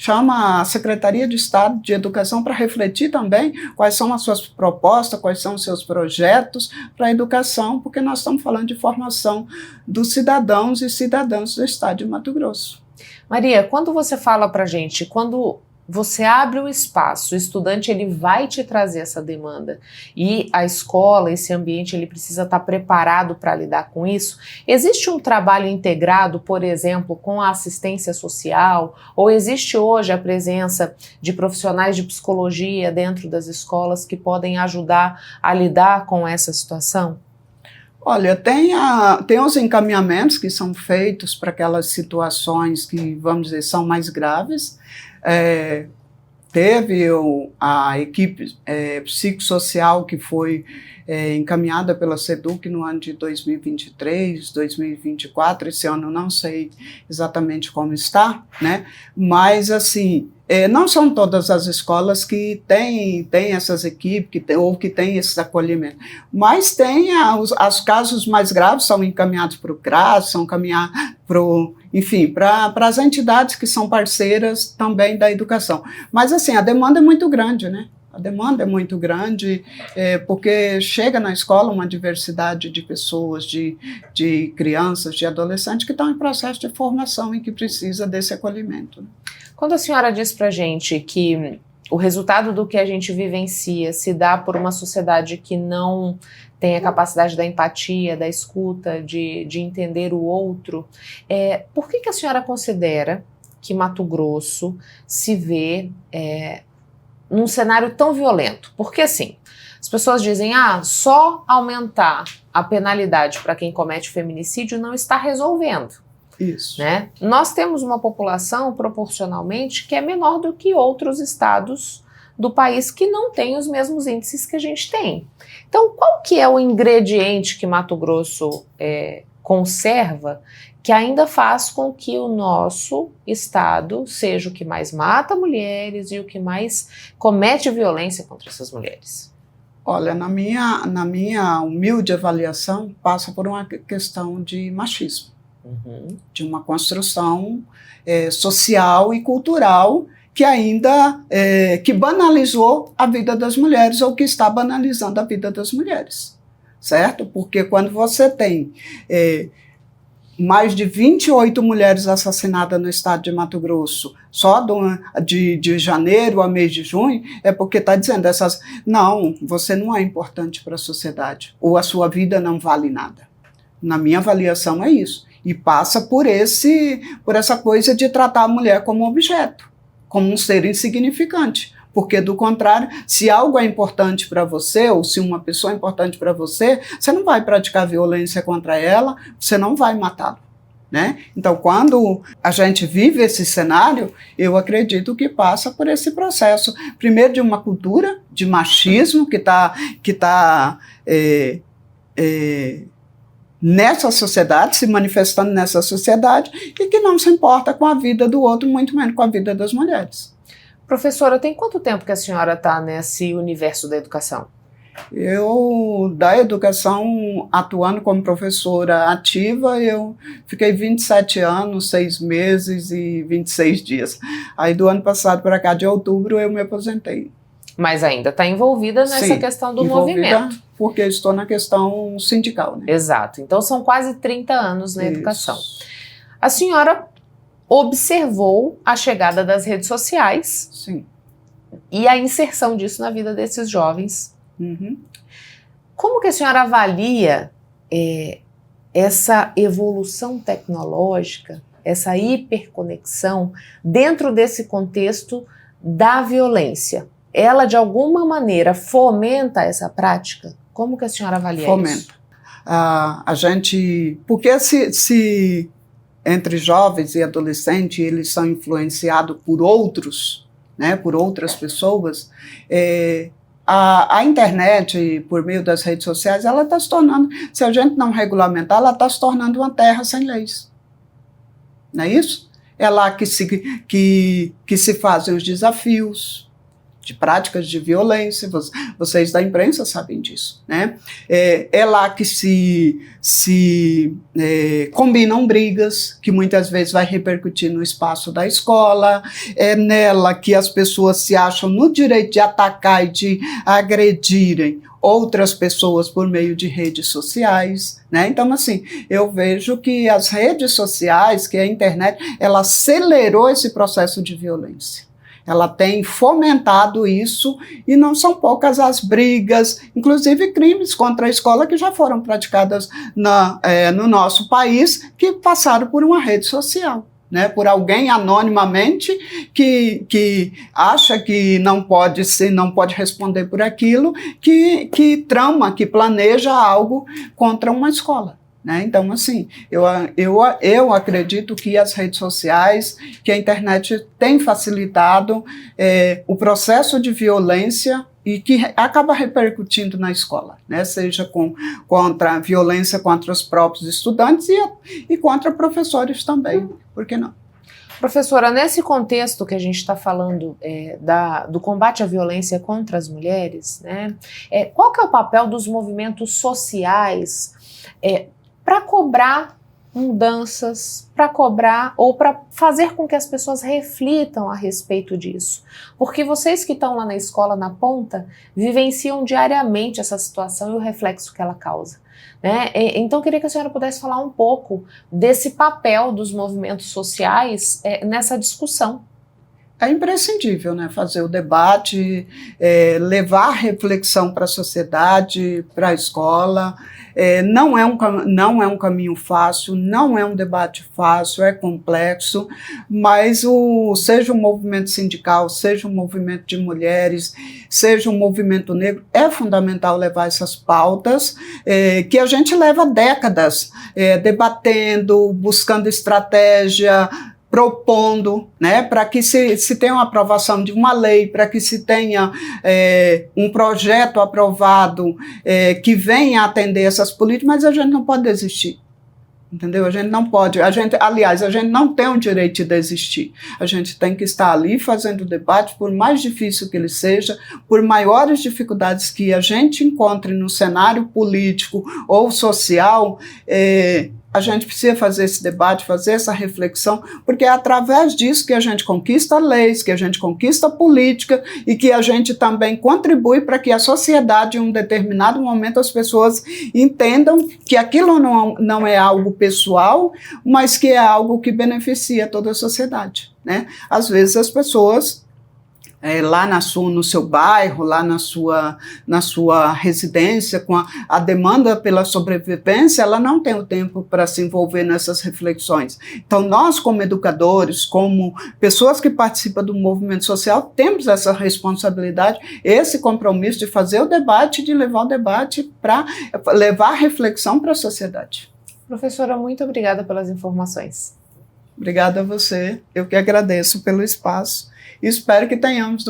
Chama a Secretaria de Estado de Educação para refletir também quais são as suas propostas, quais são os seus projetos para a educação, porque nós estamos falando de formação dos cidadãos e cidadãs do Estado de Mato Grosso. Maria, quando você fala para a gente, quando você abre o espaço, o estudante ele vai te trazer essa demanda e a escola, esse ambiente, ele precisa estar preparado para lidar com isso. Existe um trabalho integrado, por exemplo, com a assistência social, ou existe hoje a presença de profissionais de psicologia dentro das escolas que podem ajudar a lidar com essa situação? Olha, tem os encaminhamentos que são feitos para aquelas situações que, vamos dizer, são mais graves. teve a equipe psicossocial que foi encaminhada pela SEDUC no ano de 2023, 2024, esse ano eu não sei exatamente como está, né? Mas, assim, não são todas as escolas que têm essas equipes, ou que têm esse acolhimento, mas tem os casos mais graves são encaminhados para o CRAS, são encaminhados para as entidades que são parceiras também da educação. Mas, assim, a demanda é muito grande, né? A demanda é muito grande, porque chega na escola uma diversidade de pessoas, de crianças, de adolescentes que estão em processo de formação e que precisa desse acolhimento. Quando a senhora diz para a gente que o resultado do que a gente vivencia se dá por uma sociedade que não tem a capacidade da empatia, da escuta, de entender o outro, por que a senhora considera que Mato Grosso se vê num cenário tão violento? Porque, assim, as pessoas dizem, só aumentar a penalidade para quem comete feminicídio não está resolvendo. Isso. Né? Nós temos uma população, proporcionalmente, que é menor do que outros estados do país que não têm os mesmos índices que a gente tem. Então, qual que é o ingrediente que Mato Grosso conserva que ainda faz com que o nosso estado seja o que mais mata mulheres e o que mais comete violência contra essas mulheres? Olha, na minha humilde avaliação, passa por uma questão de machismo, de uma construção social e cultural que ainda que banalizou a vida das mulheres ou que está banalizando a vida das mulheres, certo? Porque quando você tem mais de 28 mulheres assassinadas no estado de Mato Grosso, só de janeiro a mês de junho, é porque está dizendo não, você não é importante para a sociedade, ou a sua vida não vale nada. Na minha avaliação é isso. E passa por essa coisa de tratar a mulher como objeto, como um ser insignificante. Porque, do contrário, se algo é importante para você, ou se uma pessoa é importante para você, você não vai praticar violência contra ela, você não vai matá-la, né? Então, quando a gente vive esse cenário, eu acredito que passa por esse processo, primeiro de uma cultura de machismo que tá nessa sociedade, se manifestando nessa sociedade, e que não se importa com a vida do outro, muito menos com a vida das mulheres. Professora, tem quanto tempo que a senhora está nesse universo da educação? Eu, da educação, atuando como professora ativa, eu fiquei 27 anos, 6 meses e 26 dias. Aí, do ano passado para cá, de outubro, eu me aposentei. Mas ainda está envolvida nessa questão do movimento. Porque estou na questão sindical, né? Exato. Então, são quase 30 anos na educação. A senhora observou a chegada das redes sociais. Sim. E a inserção disso na vida desses jovens. Como que a senhora avalia essa evolução tecnológica, essa hiperconexão dentro desse contexto da violência? Ela, de alguma maneira, fomenta essa prática? Como que a senhora avalia isso? Fomenta. A gente... Porque se entre jovens e adolescentes eles são influenciados por outros, né, por outras pessoas, a internet, por meio das redes sociais, ela está se tornando, se a gente não regulamentar, ela está se tornando uma terra sem leis. Não é isso? É lá que se fazem os desafios de práticas de violência, vocês da imprensa sabem disso, né? É lá que se combinam brigas, que muitas vezes vai repercutir no espaço da escola, é nela que as pessoas se acham no direito de atacar e de agredirem outras pessoas por meio de redes sociais, né? Então, assim, eu vejo que as redes sociais, que a internet, ela acelerou esse processo de violência. Ela tem fomentado isso e não são poucas as brigas, inclusive crimes contra a escola que já foram praticadas no nosso país, que passaram por uma rede social, né? Por alguém anonimamente que acha que não pode responder por aquilo, que trama, que planeja algo contra uma escola. né? Então, assim, eu acredito que as redes sociais, que a internet tem facilitado o processo de violência e que acaba repercutindo na escola, né? Seja contra a violência contra os próprios estudantes e contra professores também, por que não? Professora, nesse contexto que a gente está falando do combate à violência contra as mulheres, né, qual que é o papel dos movimentos sociais para cobrar mudanças, para cobrar ou para fazer com que as pessoas reflitam a respeito disso? Porque vocês que estão lá na escola, na ponta, vivenciam diariamente essa situação e o reflexo que ela causa, né? Então, eu queria que a senhora pudesse falar um pouco desse papel dos movimentos sociais nessa discussão. É imprescindível, né, fazer o debate, levar reflexão para a sociedade, para a escola. Não é um caminho fácil, não é um debate fácil, é complexo, mas seja um movimento sindical, seja um movimento de mulheres, seja um movimento negro, é fundamental levar essas pautas que a gente leva décadas debatendo, buscando estratégia, propondo, né, para que se tenha uma aprovação de uma lei, para que se tenha um projeto aprovado que venha atender essas políticas, mas a gente não pode desistir, entendeu? A gente não pode, aliás, a gente não tem o direito de desistir, a gente tem que estar ali fazendo o debate, por mais difícil que ele seja, por maiores dificuldades que a gente encontre no cenário político ou social, a gente precisa fazer esse debate, fazer essa reflexão, porque é através disso que a gente conquista leis, que a gente conquista política e que a gente também contribui para que a sociedade, em um determinado momento, as pessoas entendam que aquilo não é algo pessoal, mas que é algo que beneficia toda a sociedade, né? Às vezes as pessoas lá no seu bairro, lá na sua residência, com a demanda pela sobrevivência, ela não tem o tempo para se envolver nessas reflexões. Então, nós, como educadores, como pessoas que participam do movimento social, temos essa responsabilidade, esse compromisso de fazer o debate, de levar o debate para levar a reflexão para a sociedade. Professora, muito obrigada pelas informações. Obrigada a você, eu que agradeço pelo espaço. Espero que tenhamos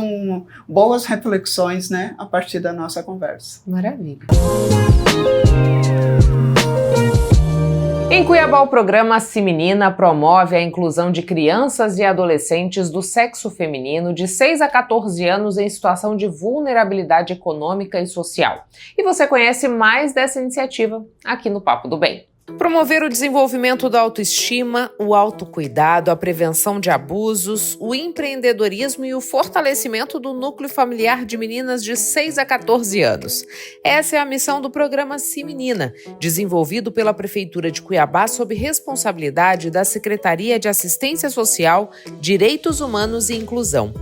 boas reflexões, né, a partir da nossa conversa. Maravilha. Em Cuiabá, o programa Simenina promove a inclusão de crianças e adolescentes do sexo feminino de 6 a 14 anos em situação de vulnerabilidade econômica e social. E você conhece mais dessa iniciativa aqui no Papo do Bem. Promover o desenvolvimento da autoestima, o autocuidado, a prevenção de abusos, o empreendedorismo e o fortalecimento do núcleo familiar de meninas de 6 a 14 anos. Essa é a missão do programa Simenina, desenvolvido pela Prefeitura de Cuiabá sob responsabilidade da Secretaria de Assistência Social, Direitos Humanos e Inclusão.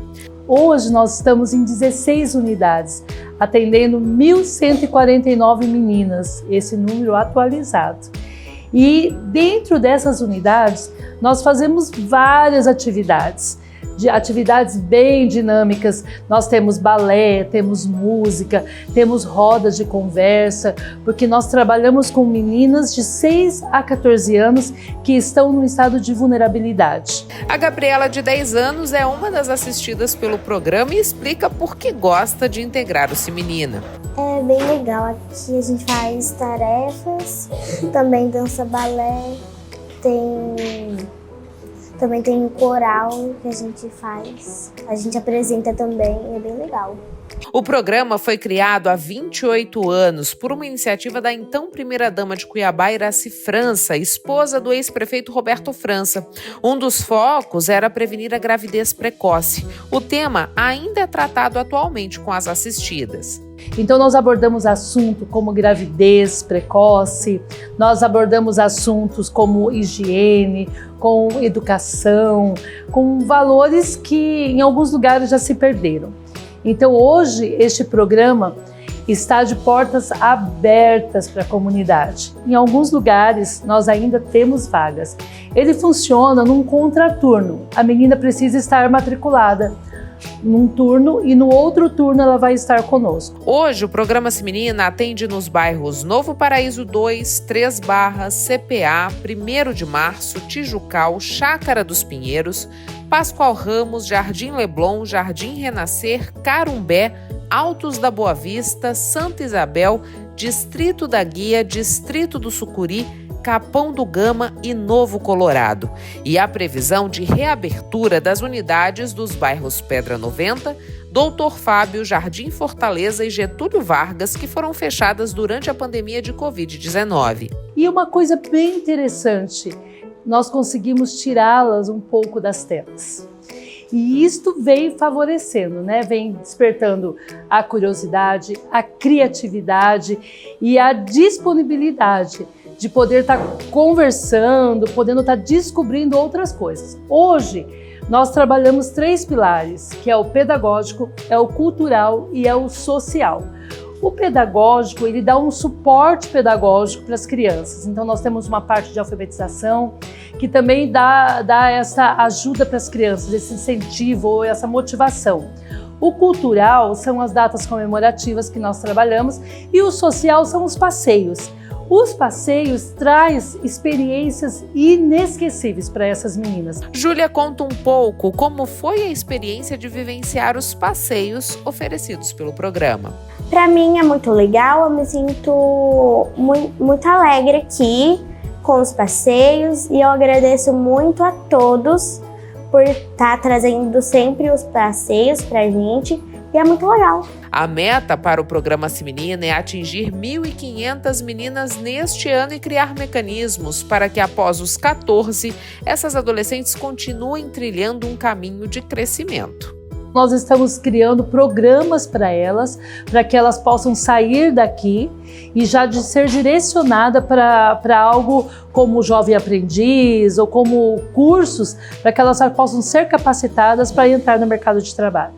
Hoje nós estamos em 16 unidades, atendendo 1.149 meninas, esse número atualizado. E dentro dessas unidades, nós fazemos várias atividades bem dinâmicas. Nós temos balé, temos música, temos rodas de conversa, porque nós trabalhamos com meninas de 6 a 14 anos que estão no estado de vulnerabilidade. A Gabriela, de 10 anos, é uma das assistidas pelo programa e explica por que gosta de integrar o Simenina. É bem legal, aqui a gente faz tarefas, também dança balé, também tem um coral que a gente faz, a gente apresenta também, é bem legal. O programa foi criado há 28 anos por uma iniciativa da então primeira-dama de Cuiabá, Iracy França, esposa do ex-prefeito Roberto França. Um dos focos era prevenir a gravidez precoce. O tema ainda é tratado atualmente com as assistidas. Então nós abordamos assuntos como gravidez precoce, nós abordamos assuntos como higiene, com educação, com valores que em alguns lugares já se perderam. Então hoje este programa está de portas abertas para a comunidade. Em alguns lugares nós ainda temos vagas. Ele funciona num contraturno. A menina precisa estar matriculada. num turno e no outro turno ela vai estar conosco. Hoje, o programa Se Menina atende nos bairros Novo Paraíso 2, 3 Barras, CPA, 1º de Março, Tijucal, Chácara dos Pinheiros, Pascoal Ramos, Jardim Leblon, Jardim Renascer, Carumbé, Altos da Boa Vista, Santa Isabel, Distrito da Guia, Distrito do Sucuri, Capão do Gama e Novo Colorado. E a previsão de reabertura das unidades dos bairros Pedra 90, Doutor Fábio, Jardim Fortaleza e Getúlio Vargas, que foram fechadas durante a pandemia de Covid-19. E uma coisa bem interessante, nós conseguimos tirá-las um pouco das telas. E isto vem favorecendo, né? Vem despertando a curiosidade, a criatividade e a disponibilidade de poder estar conversando, podendo estar descobrindo outras coisas. Hoje, nós trabalhamos 3 pilares, que é o pedagógico, é o cultural e é o social. O pedagógico, ele dá um suporte pedagógico para as crianças. Então, nós temos uma parte de alfabetização que também dá essa ajuda para as crianças, esse incentivo ou essa motivação. O cultural são as datas comemorativas que nós trabalhamos e o social são os passeios. Os passeios trazem experiências inesquecíveis para essas meninas. Júlia conta um pouco como foi a experiência de vivenciar os passeios oferecidos pelo programa. Para mim é muito legal, eu me sinto muito alegre aqui com os passeios e eu agradeço muito a todos por estar trazendo sempre os passeios pra gente e é muito legal. A meta para o programa Se Menina é atingir 1.500 meninas neste ano e criar mecanismos para que após os 14, essas adolescentes continuem trilhando um caminho de crescimento. Nós estamos criando programas para que elas possam sair daqui e já de ser direcionada para algo como Jovem Aprendiz ou como cursos, para que elas possam ser capacitadas para entrar no mercado de trabalho.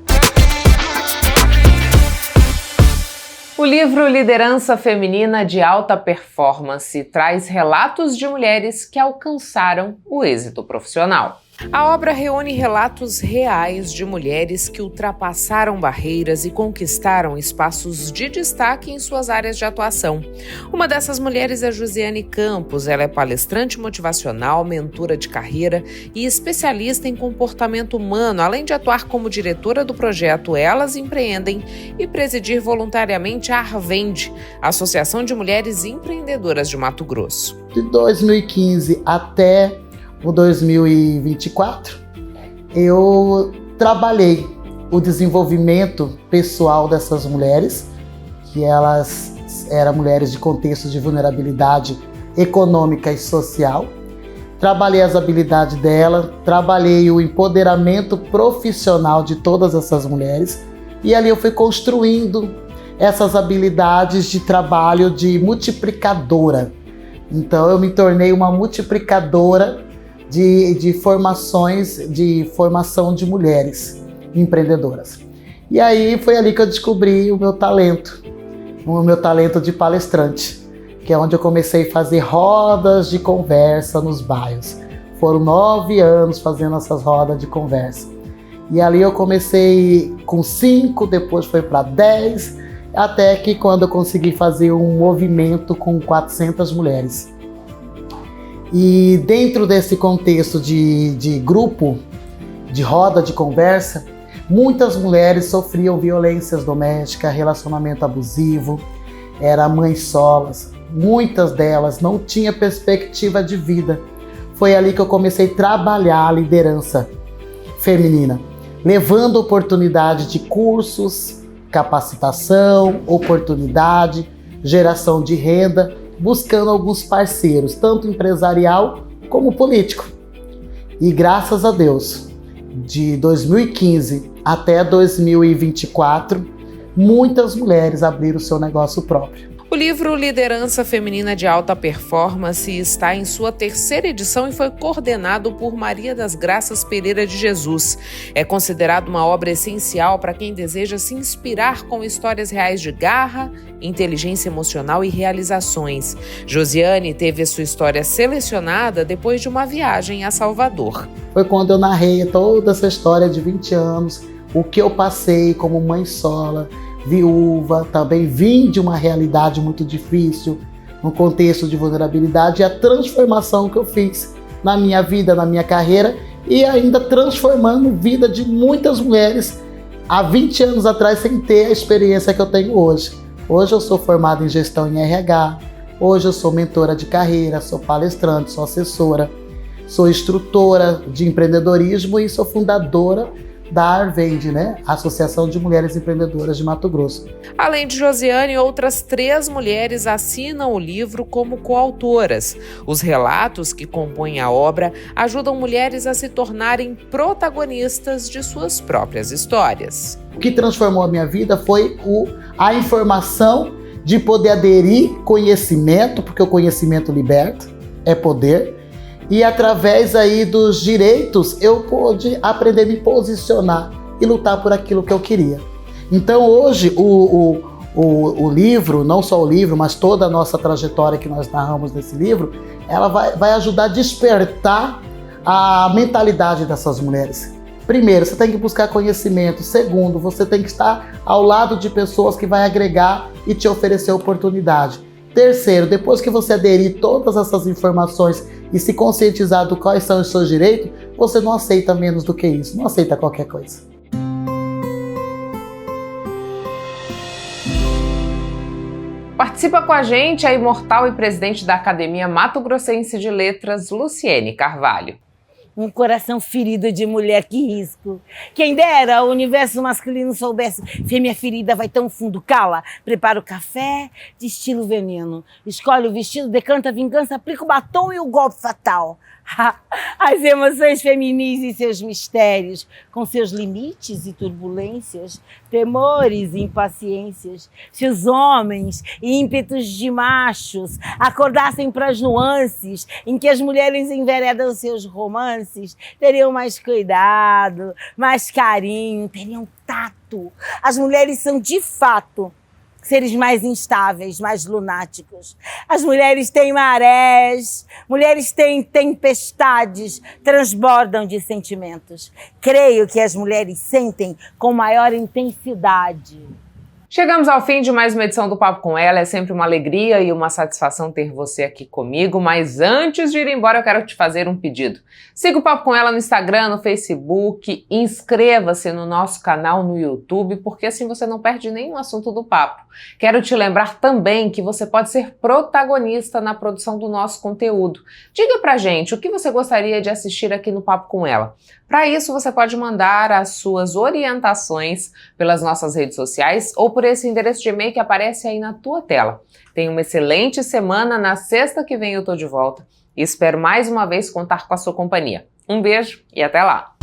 O livro Liderança Feminina de Alta Performance traz relatos de mulheres que alcançaram o êxito profissional. A obra reúne relatos reais de mulheres que ultrapassaram barreiras e conquistaram espaços de destaque em suas áreas de atuação. Uma dessas mulheres é Josiane Campos. Ela é palestrante motivacional, mentora de carreira e especialista em comportamento humano, além de atuar como diretora do projeto Elas Empreendem e presidir voluntariamente a Arvende, Associação de Mulheres Empreendedoras de Mato Grosso. De 2015 até o 2024, eu trabalhei o desenvolvimento pessoal dessas mulheres, que elas eram mulheres de contexto de vulnerabilidade econômica e social. Trabalhei as habilidades dela, trabalhei o empoderamento profissional de todas essas mulheres e ali eu fui construindo essas habilidades de trabalho de multiplicadora. Então eu me tornei uma multiplicadora de formação de mulheres empreendedoras. E aí foi ali que eu descobri o meu talento de palestrante, que é onde eu comecei a fazer rodas de conversa nos bairros. Foram 9 anos fazendo essas rodas de conversa. E ali eu comecei com 5, depois foi para 10, até que quando eu consegui fazer um movimento com 400 mulheres. E dentro desse contexto de grupo, de roda de conversa, muitas mulheres sofriam violências domésticas, relacionamento abusivo, eram mães solas. Muitas delas não tinham perspectiva de vida. Foi ali que eu comecei a trabalhar a liderança feminina, levando oportunidade de cursos, capacitação, oportunidade, geração de renda, buscando alguns parceiros, tanto empresarial como político. E graças a Deus, de 2015 até 2024, muitas mulheres abriram seu negócio próprio. O livro Liderança Feminina de Alta Performance está em sua 3ª edição e foi coordenado por Maria das Graças Pereira de Jesus. É considerado uma obra essencial para quem deseja se inspirar com histórias reais de garra, inteligência emocional e realizações. Josiane teve a sua história selecionada depois de uma viagem a Salvador. Foi quando eu narrei toda essa história de 20 anos, o que eu passei como mãe sola, viúva, também vim de uma realidade muito difícil, num contexto de vulnerabilidade, e a transformação que eu fiz na minha vida, na minha carreira, e ainda transformando a vida de muitas mulheres há 20 anos atrás sem ter a experiência que eu tenho hoje. Hoje eu sou formada em gestão em RH, hoje eu sou mentora de carreira, sou palestrante, sou assessora, sou instrutora de empreendedorismo e sou fundadora da Arvende, né? Associação de Mulheres Empreendedoras de Mato Grosso. Além de Josiane, outras 3 mulheres assinam o livro como coautoras. Os relatos que compõem a obra ajudam mulheres a se tornarem protagonistas de suas próprias histórias. O que transformou a minha vida foi a informação de poder aderir conhecimento, porque o conhecimento liberta, é poder. E através aí dos direitos, eu pude aprender a me posicionar e lutar por aquilo que eu queria. Então hoje, o livro, não só o livro, mas toda a nossa trajetória que nós narramos nesse livro, ela vai ajudar a despertar a mentalidade dessas mulheres. Primeiro, você tem que buscar conhecimento. Segundo, você tem que estar ao lado de pessoas que vai agregar e te oferecer oportunidade. Terceiro, depois que você aderir todas essas informações e se conscientizar do quais são os seus direitos, você não aceita menos do que isso, não aceita qualquer coisa. Participa com a gente a imortal e presidente da Academia Mato Grossense de Letras, Luciene Carvalho. Um coração ferido de mulher, que risco. Quem dera o universo masculino soubesse. Fêmea ferida vai tão fundo, cala. Prepara o café de estilo veneno. Escolhe o vestido, decanta a vingança, aplica o batom e o golpe fatal. As emoções feminis e seus mistérios, com seus limites e turbulências, temores e impaciências. Se os homens, ímpetos de machos, acordassem para as nuances em que as mulheres enveredam seus romances, teriam mais cuidado, mais carinho, teriam tato. As mulheres são, de fato, seres mais instáveis, mais lunáticos. As mulheres têm marés, mulheres têm tempestades, transbordam de sentimentos. Creio que as mulheres sentem com maior intensidade. Chegamos ao fim de mais uma edição do Papo com Ela. É sempre uma alegria e uma satisfação ter você aqui comigo, mas antes de ir embora eu quero te fazer um pedido. Siga o Papo com Ela no Instagram, no Facebook, inscreva-se no nosso canal no YouTube, porque assim você não perde nenhum assunto do papo. Quero te lembrar também que você pode ser protagonista na produção do nosso conteúdo. Diga pra gente o que você gostaria de assistir aqui no Papo com Ela. Para isso, você pode mandar as suas orientações pelas nossas redes sociais ou por esse endereço de e-mail que aparece aí na tua tela. Tenha uma excelente semana. Na sexta que vem eu tô de volta e espero mais uma vez contar com a sua companhia. Um beijo e até lá!